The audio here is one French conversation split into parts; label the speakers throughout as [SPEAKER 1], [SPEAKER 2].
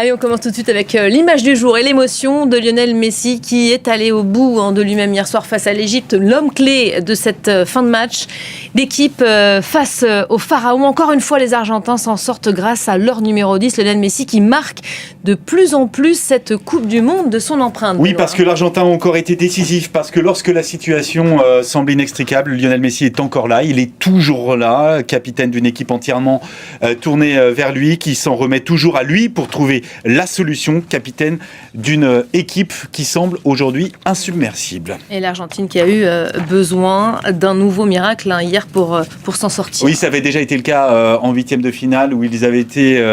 [SPEAKER 1] Allez, on commence tout de suite avec l'image du jour et l'émotion de Lionel Messi qui est allé au bout de lui-même hier soir face à l'Égypte, l'homme clé de cette fin de match. L'équipe face au Pharaon. Encore une fois, les Argentins s'en sortent grâce à leur numéro 10, Lionel Messi, qui marque de plus en plus cette Coupe du Monde de son empreinte.
[SPEAKER 2] Oui, parce que l'Argentin a encore été décisif, parce que lorsque la situation semble inextricable, Lionel Messi est encore là, il est toujours là, capitaine d'une équipe entièrement tournée vers lui, qui s'en remet toujours à lui pour trouver la solution, capitaine d'une équipe qui semble aujourd'hui insubmersible.
[SPEAKER 1] Et l'Argentine qui a eu besoin d'un nouveau miracle hier pour s'en sortir.
[SPEAKER 2] Oui, ça avait déjà été le cas en huitième de finale où ils avaient été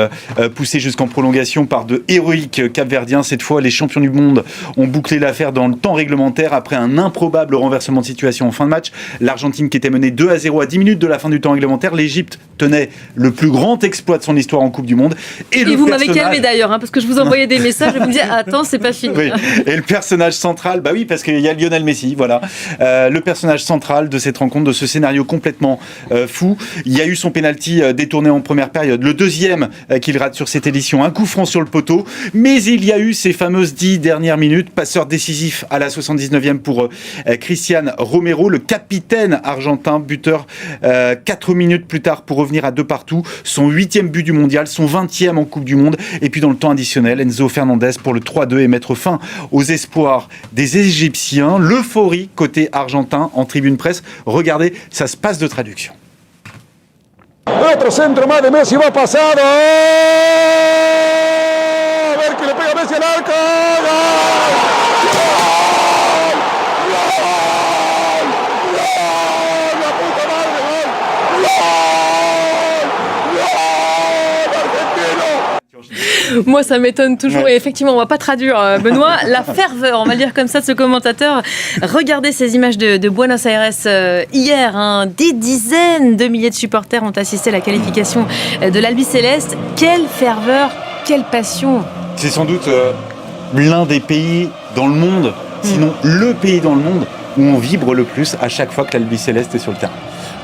[SPEAKER 2] poussés jusqu'en prolongation par de héroïques Capverdiens. Cette fois, les champions du monde ont bouclé l'affaire dans le temps réglementaire après un improbable renversement de situation en fin de match. L'Argentine qui était menée 2-0 à 10 minutes de la fin du temps réglementaire. L'Égypte tenait le plus grand exploit de son histoire en Coupe du Monde. Et
[SPEAKER 1] vous m'avez calmé d'ailleurs, parce que je vous envoyais des messages et vous me disiez attends, c'est pas fini.
[SPEAKER 2] Oui. Et le personnage central, bah oui, parce qu'il y a Lionel Messi, voilà. Le personnage central de cette rencontre, de ce scénario complètement fou. Il y a eu son pénalty détourné en première période, le deuxième qu'il rate sur cette édition, un coup franc sur le poteau. Mais il y a eu ces fameuses 10 dernières minutes, passeur décisif à la 79e pour Cristian Romero, le capitaine argentin, buteur 4 minutes plus tard pour revenir à 2-2, son 8e but du mondial, son 20e en Coupe du Monde. Et puis dans le temps additionnel, Enzo Fernandez pour le 3-2 et mettre fin aux espoirs des Égyptiens. L'euphorie côté argentin en tribune presse. Regardez, ça se passe de traduction.
[SPEAKER 3] Otro centro más de Messi va pasado. A ver que le pega Messi al arco.
[SPEAKER 1] Moi, ça m'étonne toujours. Et effectivement, on ne va pas traduire, Benoît. La ferveur, on va dire comme ça, de ce commentateur. Regardez ces images de Buenos Aires hier. Des dizaines de milliers de supporters ont assisté à la qualification de l'Albi Céleste. Quelle ferveur, quelle passion.
[SPEAKER 2] C'est sans doute l'un des pays dans le monde, sinon le pays dans le monde, où on vibre le plus à chaque fois que l'Albi Céleste est sur le terrain.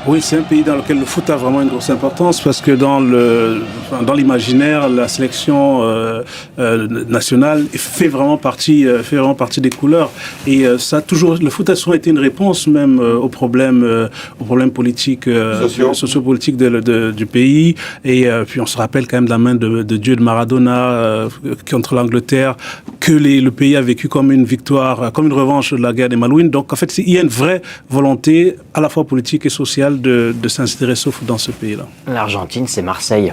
[SPEAKER 4] Oui, c'est un pays dans lequel le foot a vraiment une grosse importance parce que dans l'imaginaire, la sélection nationale fait vraiment partie des couleurs. Et le foot a souvent été une réponse même aux problèmes politiques, sociopolitiques du pays. Et puis on se rappelle quand même de la main de Dieu de Maradona contre l'Angleterre, que le pays a vécu comme une victoire, comme une revanche de la guerre des Malouines. Donc en fait, il y a une vraie volonté à la fois politique et sociale de s'intéresser au foot dans ce pays-là.
[SPEAKER 5] L'Argentine, c'est Marseille.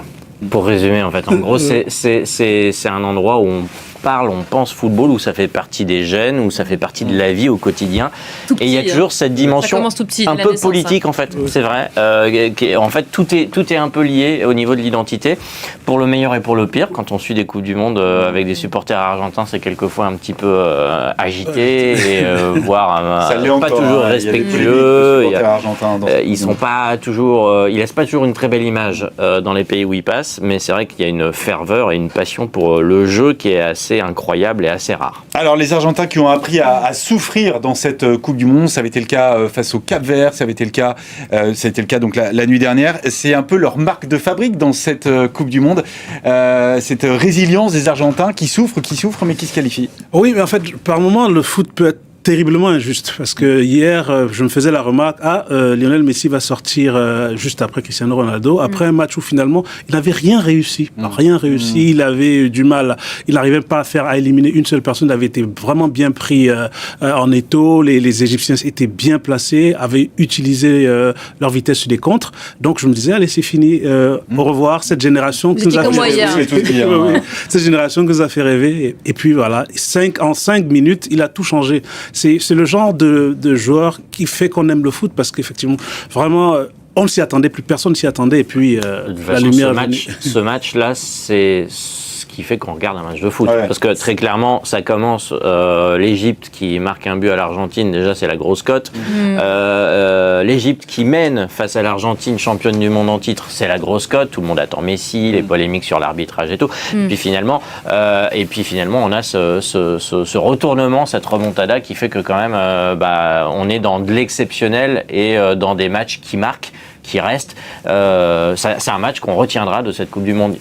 [SPEAKER 5] Pour résumer, en fait, en gros, c'est un endroit où on pense football, où ça fait partie des gènes, où ça fait partie de la vie au quotidien. Et il y a toujours cette dimension un peu politique, en fait, c'est vrai. En fait, tout est un peu lié au niveau de l'identité, pour le meilleur et pour le pire. Quand on suit des Coupes du Monde avec des supporters argentins, c'est quelquefois un petit peu agité, et voire pas toujours respectueux. Ils sont pas toujours, ils laissent pas toujours une très belle image dans les pays où ils passent, mais c'est vrai qu'il y a une ferveur et une passion pour le jeu qui est assez incroyable et assez rare.
[SPEAKER 2] Alors les Argentins qui ont appris à souffrir dans cette Coupe du Monde, ça avait été le cas face au Cap-Vert, ça avait été le cas donc la nuit dernière. C'est un peu leur marque de fabrique dans cette Coupe du Monde, cette résilience des Argentins qui souffrent mais qui se qualifient.
[SPEAKER 4] Oui, mais en fait, par moments, le foot peut être terriblement injuste, parce que hier, je me faisais la remarque, Lionel Messi va sortir juste après Cristiano Ronaldo, après un match où finalement, il n'avait rien réussi. Il avait eu du mal, il n'arrivait pas à éliminer une seule personne, il avait été vraiment bien pris en étau, les Égyptiens étaient bien placés, avaient utilisé leur vitesse sur des contres, donc je me disais, allez, c'est fini, au revoir, cette génération qui nous a fait cette génération qui nous a fait rêver, et puis voilà, en 5 minutes, il a tout changé. C'est le genre de joueur qui fait qu'on aime le foot, parce qu'effectivement, vraiment, on ne s'y attendait, plus personne ne s'y attendait, et puis la lumière...
[SPEAKER 5] Ce match-là, c'est ce qui fait qu'on regarde un match de foot. Ouais. Parce que très clairement, ça commence, l'Égypte qui marque un but à l'Argentine, déjà c'est la grosse cote. L'Égypte qui mène face à l'Argentine, championne du monde en titre, c'est la grosse cote. Tout le monde attend Messi, les polémiques sur l'arbitrage et tout. Et puis finalement, on a ce retournement, cette remontada qui fait que quand même, on est dans de l'exceptionnel et dans des matchs qui marquent, qui restent. C'est un match qu'on retiendra de cette Coupe du Monde.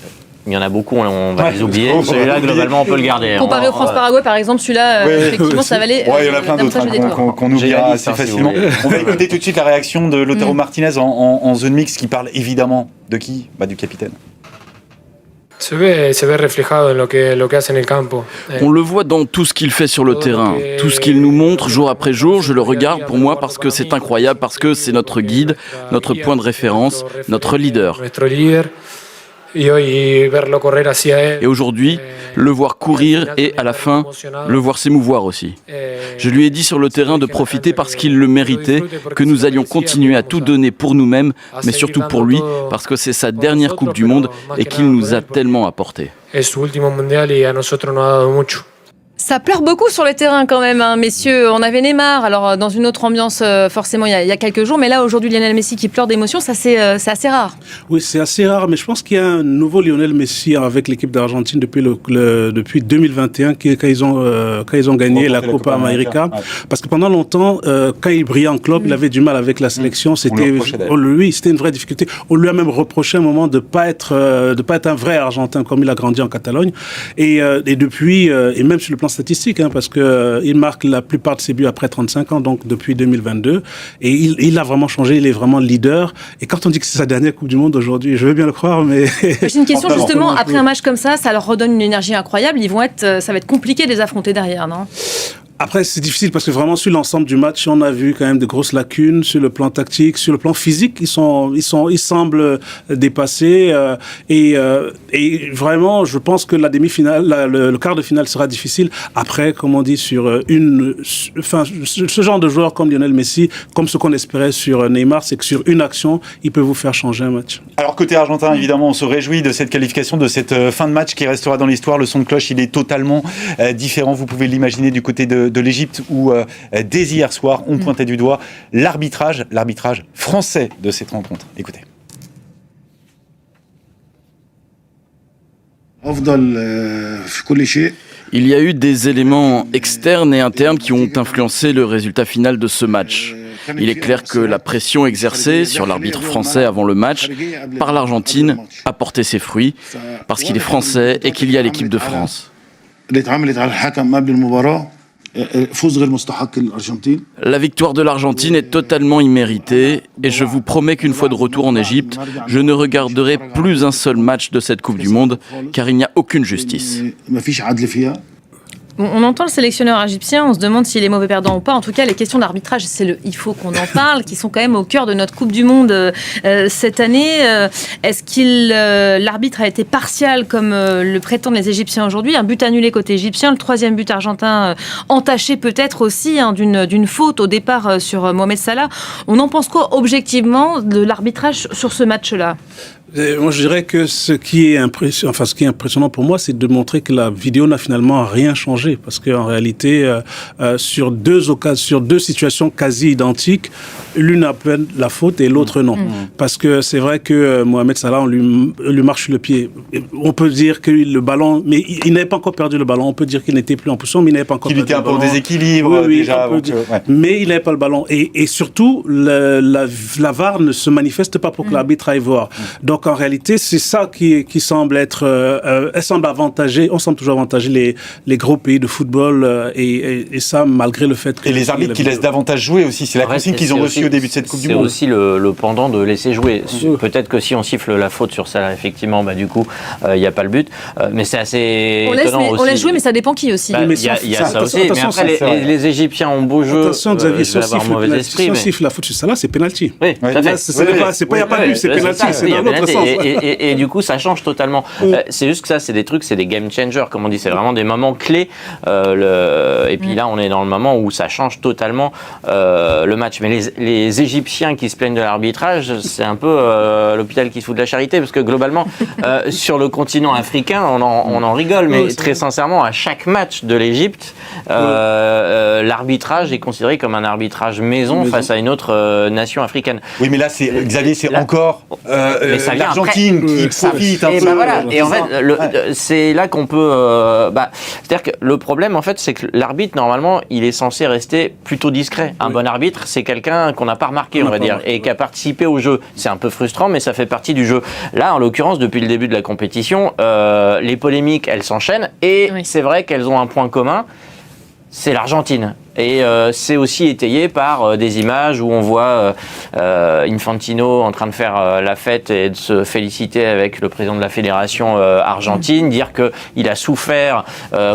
[SPEAKER 5] Il y en a beaucoup, on va les oublier. Celui-là, globalement, on peut le garder.
[SPEAKER 1] Comparé au France-Paraguay, par exemple, celui-là, effectivement, ça valait.
[SPEAKER 2] Il y en a plein d'autres qu'on oubliera assez facilement. On va écouter tout de suite la réaction de Lautaro Martinez en zone mixte qui parle évidemment de qui ? Du capitaine.
[SPEAKER 6] Se ve reflejado en lo que hace en el campo.
[SPEAKER 7] On le voit dans tout ce qu'il fait sur le terrain, tout ce qu'il nous montre jour après jour. Je le regarde pour moi parce que c'est incroyable, parce que c'est notre guide, notre point de référence, notre leader. Et aujourd'hui, le voir courir et à la fin, le voir s'émouvoir aussi. Je lui ai dit sur le terrain de profiter parce qu'il le méritait, que nous allions continuer à tout donner pour nous-mêmes, mais surtout pour lui, parce que c'est sa dernière Coupe du Monde et qu'il nous a tellement apporté.
[SPEAKER 1] Ça pleure beaucoup sur le terrain quand même, hein, messieurs. On avait Neymar, alors dans une autre ambiance forcément il y a quelques jours, mais là aujourd'hui Lionel Messi qui pleure d'émotion, ça c'est assez rare.
[SPEAKER 4] Oui, c'est assez rare, mais je pense qu'il y a un nouveau Lionel Messi avec l'équipe d'Argentine depuis 2021 quand ils ont gagné la Copa América. Ouais. Parce que pendant longtemps, quand il brillait en club, il avait du mal avec la sélection. C'était une vraie difficulté. On lui a même reproché à un moment de pas être un vrai Argentin comme il a grandi en Catalogne. Et depuis, et même sur le plan statistique, hein, parce qu'il marque la plupart de ses buts après 35 ans, donc depuis 2022. Et il a vraiment changé, il est vraiment leader. Et quand on dit que c'est sa dernière Coupe du Monde aujourd'hui, je veux bien le croire, mais...
[SPEAKER 1] J'ai une question justement, après un match comme ça leur redonne une énergie incroyable. Ça va être compliqué de les affronter derrière, non ?
[SPEAKER 4] Après, c'est difficile parce que vraiment, sur l'ensemble du match, on a vu quand même de grosses lacunes sur le plan tactique, sur le plan physique. Ils semblent dépassés. Et vraiment, je pense que la demi-finale, le quart de finale sera difficile. Après, comme on dit, ce genre de joueur comme Lionel Messi, comme ce qu'on espérait sur Neymar, c'est que sur une action, il peut vous faire changer un match.
[SPEAKER 2] Alors, côté argentin, évidemment, on se réjouit de cette qualification, de cette fin de match qui restera dans l'histoire. Le son de cloche, il est totalement différent. Vous pouvez l'imaginer du côté de l'Égypte où dès hier soir on pointait du doigt l'arbitrage français de cette rencontre. Écoutez.
[SPEAKER 7] Il y a eu des éléments externes et internes qui ont influencé le résultat final de ce match. Il est clair que la pression exercée sur l'arbitre français avant le match par l'Argentine a porté ses fruits parce qu'il est français et qu'il y a l'équipe de France. La victoire de l'Argentine est totalement imméritée et je vous promets qu'une fois de retour en Égypte, je ne regarderai plus un seul match de cette Coupe du Monde car il n'y a aucune justice.
[SPEAKER 1] On entend le sélectionneur égyptien, on se demande s'il est mauvais perdant ou pas. En tout cas, les questions d'arbitrage, il faut qu'on en parle, qui sont quand même au cœur de notre Coupe du Monde cette année. Est-ce l'arbitre a été partial comme le prétendent les Égyptiens aujourd'hui ? Un but annulé côté égyptien, le troisième but argentin entaché peut-être aussi d'une faute au départ sur Mohamed Salah. On en pense quoi objectivement de l'arbitrage sur ce match-là ?
[SPEAKER 4] Moi, je dirais que ce qui est impressionnant pour moi, c'est de montrer que la vidéo n'a finalement rien changé. Parce qu'en réalité, sur deux situations quasi identiques, l'une a peine la faute et l'autre non. Parce que c'est vrai que Mohamed Salah, on lui marche sur le pied. On peut dire que le ballon, mais il n'avait pas encore perdu le ballon. On peut dire qu'il n'était plus en position, mais il n'avait pas encore perdu le ballon.
[SPEAKER 2] Il était un peu en déséquilibre déjà.
[SPEAKER 4] Mais il n'avait pas le ballon. Et surtout, la VAR ne se manifeste pas pour que l'arbitre aille voir. Donc, en réalité, c'est ça qui semble être... on semble toujours avantager les gros pays de football et ça, malgré le fait que...
[SPEAKER 2] Et les arbitres qui laissent davantage jouer aussi. C'est la consigne qu'ils ont reçue au début de cette Coupe du Monde.
[SPEAKER 5] C'est aussi le pendant de laisser jouer. Peut-être que si on siffle la faute sur ça, effectivement, du coup, il n'y a pas le but. Mais c'est assez étonnant aussi.
[SPEAKER 1] On laisse jouer, mais ça dépend qui aussi.
[SPEAKER 5] Il y a ça aussi. Mais après, les Égyptiens ont beau jeu.
[SPEAKER 4] Attention, Xavier, si on siffle la faute sur ça, là, c'est pénalty.
[SPEAKER 5] Oui, tout à fait.
[SPEAKER 4] Il n'y a pas de but, c'est pénalty. C'est dans l'autre sens.
[SPEAKER 5] Et du coup, ça change totalement. C'est juste que ça, c'est des game changers, comme on dit. C'est vraiment des moments clés. Et puis là, on est dans le moment où ça change totalement le match. Mais les Égyptiens qui se plaignent de l'arbitrage, c'est un peu l'hôpital qui se fout de la charité, parce que globalement, sur le continent africain, on en rigole. Mais très sincèrement, à chaque match de l'Égypte, l'arbitrage est considéré comme un arbitrage maison face à une autre nation africaine.
[SPEAKER 2] Oui, mais là, Xavier, c'est encore l'Argentine qui profite un peu.
[SPEAKER 5] Voilà. Et en fait, c'est là qu'on peut... c'est-à-dire que le problème, en fait, c'est que l'arbitre, normalement, il est censé rester plutôt discret. Un bon arbitre, c'est quelqu'un qu'on n'a pas remarqué, on va dire, et qui a participé au jeu. C'est un peu frustrant, mais ça fait partie du jeu. Là, en l'occurrence, depuis le début de la compétition, les polémiques, elles s'enchaînent, et c'est vrai qu'elles ont un point commun, c'est l'Argentine. Et c'est aussi étayé par des images où on voit Infantino en train de faire la fête et de se féliciter avec le président de la fédération argentine, dire qu'il a souffert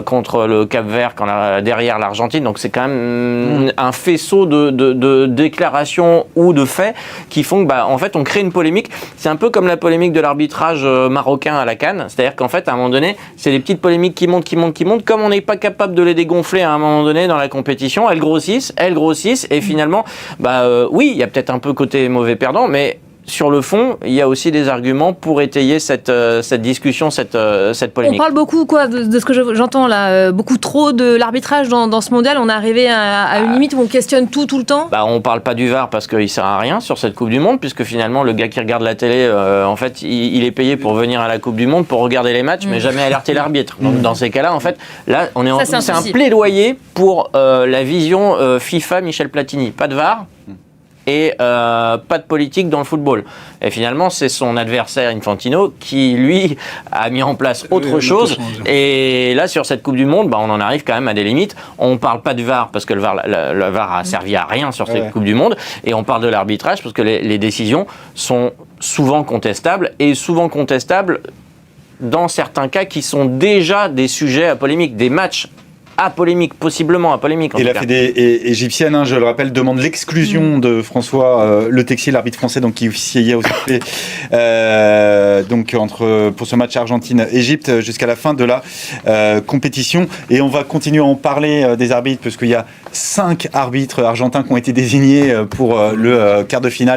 [SPEAKER 5] contre le Cap-Vert derrière l'Argentine. Donc c'est quand même un faisceau de déclarations ou de faits qui font que, en fait, on crée une polémique. C'est un peu comme la polémique de l'arbitrage marocain à la CAN. C'est-à-dire qu'en fait, à un moment donné, c'est des petites polémiques qui montent. Comme on n'est pas capable de les dégonfler à un moment donné dans la compétition, elles grossissent, et finalement, oui, il y a peut-être un peu côté mauvais perdant, mais sur le fond, il y a aussi des arguments pour étayer cette discussion, cette polémique.
[SPEAKER 1] On parle beaucoup de ce que j'entends là, beaucoup trop de l'arbitrage dans ce mondial. On est arrivé à une limite où on questionne tout le temps.
[SPEAKER 5] On parle pas du VAR parce qu'il sert à rien sur cette Coupe du Monde, puisque finalement le gars qui regarde la télé, en fait, il est payé pour venir à la Coupe du Monde pour regarder les matchs, mais jamais alerter l'arbitre. Donc dans ces cas-là, en fait, là, c'est un plaidoyer pour la vision FIFA Michel Platini. Pas de VAR. Et pas de politique dans le football. Et finalement, c'est son adversaire Infantino qui, lui, a mis en place autre chose. Et là, sur cette Coupe du Monde, on en arrive quand même à des limites. On ne parle pas du VAR parce que le VAR a servi à rien sur cette Coupe du Monde. Et on parle de l'arbitrage parce que les décisions sont souvent contestables, et souvent contestables dans certains cas qui sont déjà des sujets à polémique, des matchs possiblement à polémique.
[SPEAKER 2] Et la fédé égyptienne, je le rappelle, demande l'exclusion de François Le Texier, l'arbitre français, donc qui officiait aussi pour ce match Argentine-Égypte jusqu'à la fin de la compétition. Et on va continuer à en parler des arbitres, parce qu'il y a 5 arbitres argentins qui ont été désignés pour le quart de finale